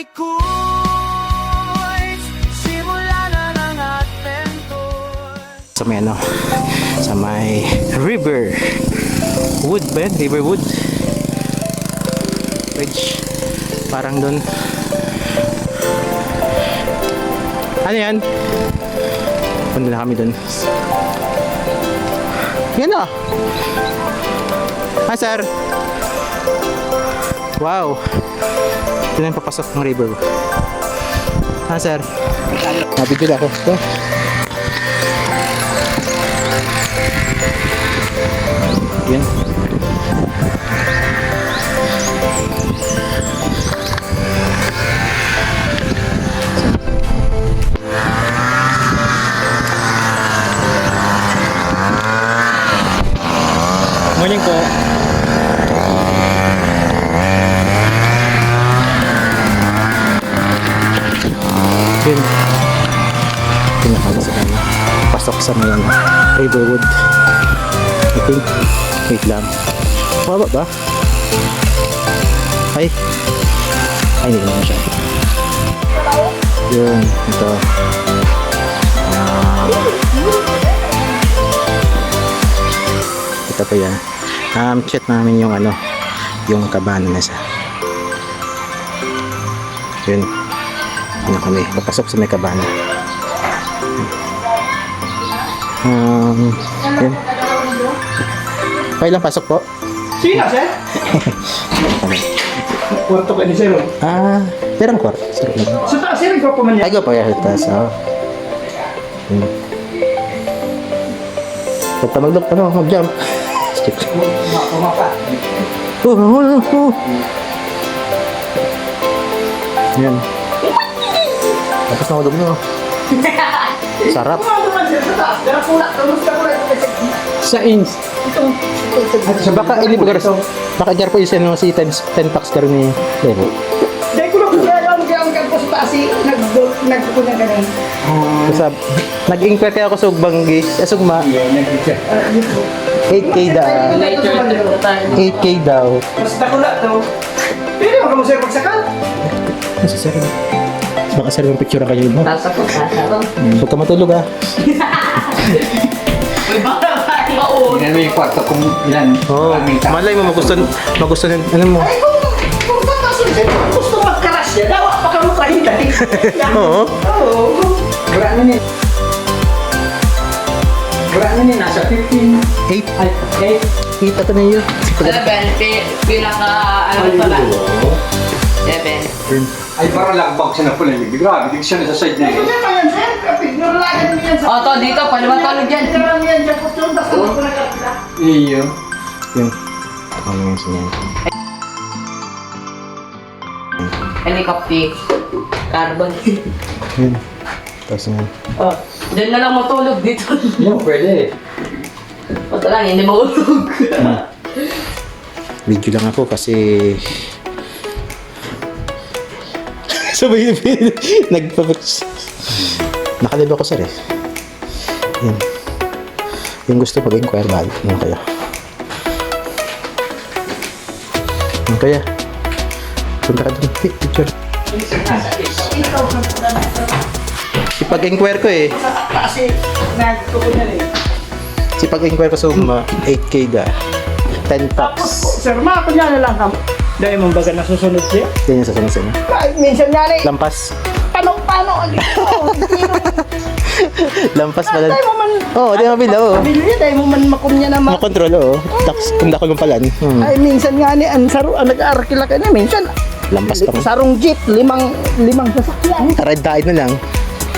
ako'y simula na ng adventure. Sa may ano, sa may river wood ba yan? River wood bridge, parang doon. Ano yan? Punta na kami doon. Yan o. Ah, sir. Wow. Ito na yung papasok ng river. Ah, sir. Nabigil ako. Ito. Yan. Morning po. Yun. Pinakala sa kanya. Pasok sa may Riverwood. I think. Wait lang. Mababa ba? Ay. Ay, hindi naman siya. Yun. Ito. Ito pa yan. Chat namin yung ano, yung kabana na sa. Yun. Ano kami, papasok sa may kabana. Yun. Kailan pasok po? Sino, sir? Kwarto ka ni sir. Ah, perang kwarto. Sa taas, sir, ikaw pa man yan. Ay, ko pa yan. Taas, oh. Huwag ka mag-jump. Kumapa. Yan. Tapos na udog nyo. Sarap. Kumapa sir, sa taas. Dara pula, kamusta ko lang. Sa ins. Sa baka ini bagar baka jar po isen si 10 packs karon ni Lebo. Dahil ko lang kaya alam kaya ang kagpo sa taas nagpupunta ka nun. Kasi nag-inquire kaya ako sa Banggi, sa Sugma. 8K daw. 8K daw. Basta ko lang to. Pwede mo ka mo sir pagsakal? Kasi sir. Baka sir yung picture kayo mo. Tasa ko. Huwag ka matulog ah. Yan may kwarto kung ilan. Oh, malay mo magustuhan ano mo. Ay kung tatasin sir, gusto magkaras yan. Dawa pa ka mo kahintay. Oo. Oo. Wala na ni. Wala na ni, nasa 15. 8. Ay, 8. Kita ko na yun. 11, pinaka, ano pala? 7. Ay, parang lakbag siya na pala. Grabe, di siya nasa side na yun. Hindi pa yan sir. Nurulagan mo yan sa... O, to, dito, paliwatolog dyan. Nurulagan mo yan dyan. Pusto, basta mo ko nagkakita. Iyo. Yun. Ano yung sinyan? Helicopter. Carbon. Yun. Tapos yun. O, dyan na lang matulog dito. No, pwede. Ito lang, hindi maulog. Video lang ako kasi sabay nakalive ako sir eh. Yun. Yung gusto mag-inquire ba? Ano kaya? Ano kaya? Punta ka dun. Hey, picture. Ipag-inquire ko eh. Kasi nagtukod na rin. Ipag-inquire ko sa 8K da. 10 Tapos po, packs. sir, mga kunyala lang kamo. Dahil mong baga nasusunod siya. Yan yung sasunod sa inyo. Kahit minsan nga rin, Lampas. paano, Lampas pala. dahil mo man, Oo, di mabila oo. pamilya, dahil mo man makumnya na Makontrol oo. Kung dako yung palan. Ay, minsan nga ni, ang nag-aarakila ka na, minsan, Lampas pa. sarong jeep, limang sasakyan. Taray-daid na lang.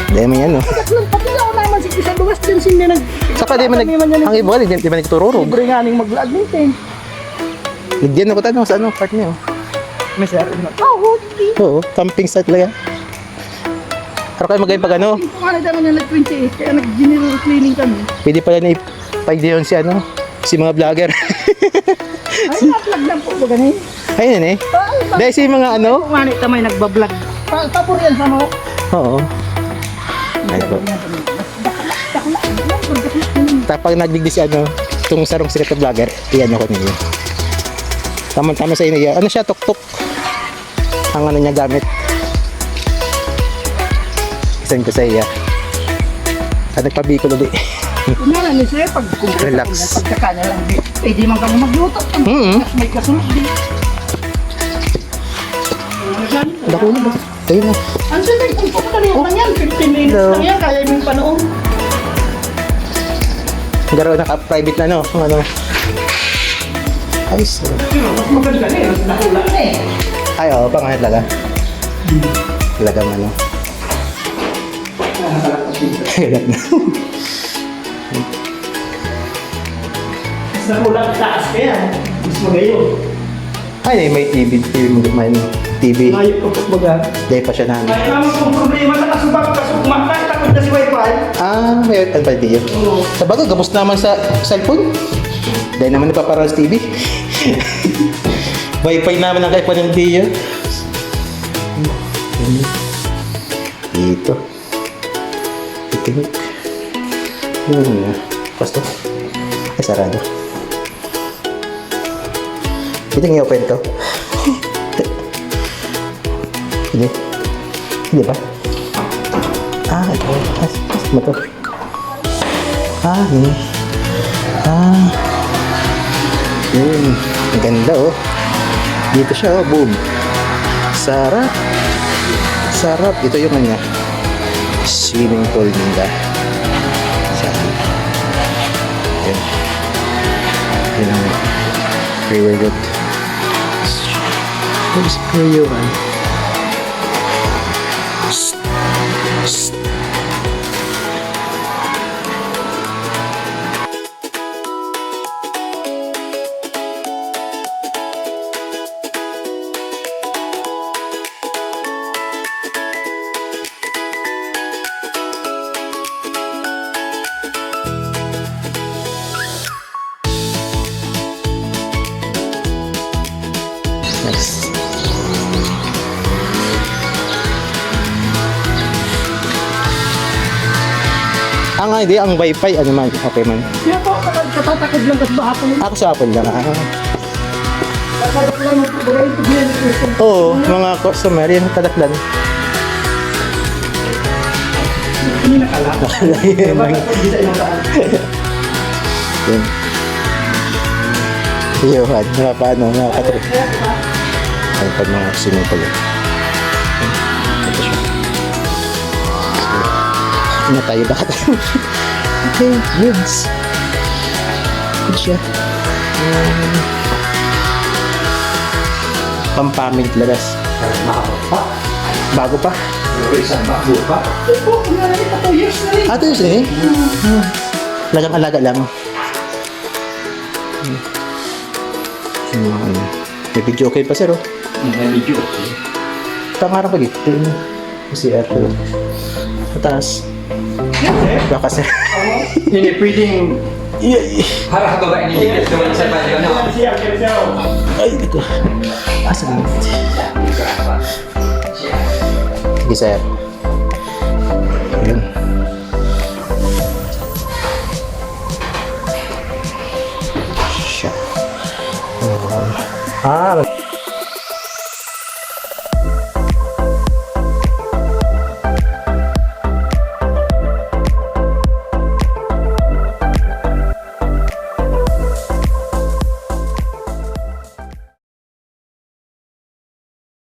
Dahil mo yan no. Pati ako naman sa luwas din sindi nag... Saka di man ang iba di man nagtururog. Libre nga ning mag-vlog minsan. Diyan ako tanong sa ano part niyo. May sir, hindi. Oo, camping site lang yan. Pero kayo magayon pag ano, Kung ano naman yung nag-28, kaya nag-general cleaning kami. pwede pala na ipagdi yun si ano, si mga vlogger. Ay, na-vlog lang po ba ganin? Ayun eh. Dahil si mga ano, Kung ano tamay nagbablog. Tapos yan sa mo. oo. Ay po. Tapag nagdigdi si ano, itong sarong sikat na vlogger, iyan ako ninyo. Tama-tama sa inyo. Ano siya, tuk-tuk. Ang ano niya gamit. Send ko sa iya. Nagpabikol ulit. Kunwari ni sir, pag Relax. pagkakanya lang, pwede man kami magluto. May kasunod din. Dako na ba? Ayun na. Ang sir, kung pagkakaliw lang yan, 15 minutes Hello. lang yan, kaya yung panoon. Garo naka-private na no? Ano? Ayos. Mas maganda na yun, nakulang na eh. Ay, oo, pangahit talaga. Talagang ano. Hirap na. Mas nakulang taas kaya, mas magayon. Ay, may TV. May TV. Ngayon ko pagbaga. Dahil pa siya namin. May naman kung problema na kasubag, takot na si Wi-Fi. Ah, may ano pa video. Sa bagay, gabos naman sa cellphone. Dahil naman napaparang sa TV. Wi-Fi naman ang kaipan ng video. Dito. Picnic. Pasto. Ay, sarado. Ito yung i-open to. Hindi. Hindi ba? Ah, ito. Ano to? Ah, yun. Ah. Yun. Ang ganda, oh. Dito siya, oh. Boom. Sarap. Sarap. Ito yung ano. Swimming pool nila. Sarap. Yun. Yun ang very good. Where's Periohan? Next. Hindi, ang wifi, ano man, okay man. Kaya po, katatakad lang kasi bahapon. Ako sa Apple lang. Katatakad lang, bagay ito biyan ng person. Oo, mga customer, yan, kadaklan. Hindi nakala. Yun. Bakit hindi sa ilang saan? Yun. Iyohan, mga paano, mga katro. Ang pag mga sinipol. Ito siya. Ano tayo ba? Okay, goods. Good siya. Pampamig labas. Bago pa? Isang bago pa. Ito, kunwari ito, 2 years na rin. Ito yun eh. Lagang alaga lang. May video okay pa sir oh. Medyo. Pangarap pa dito. Si Arthur. Mataas. Baka sir. Hindi pwedeng harap ba ini doon sa bayo no? Ay, dito. Asa na? Sige sir. Ayun. Siya.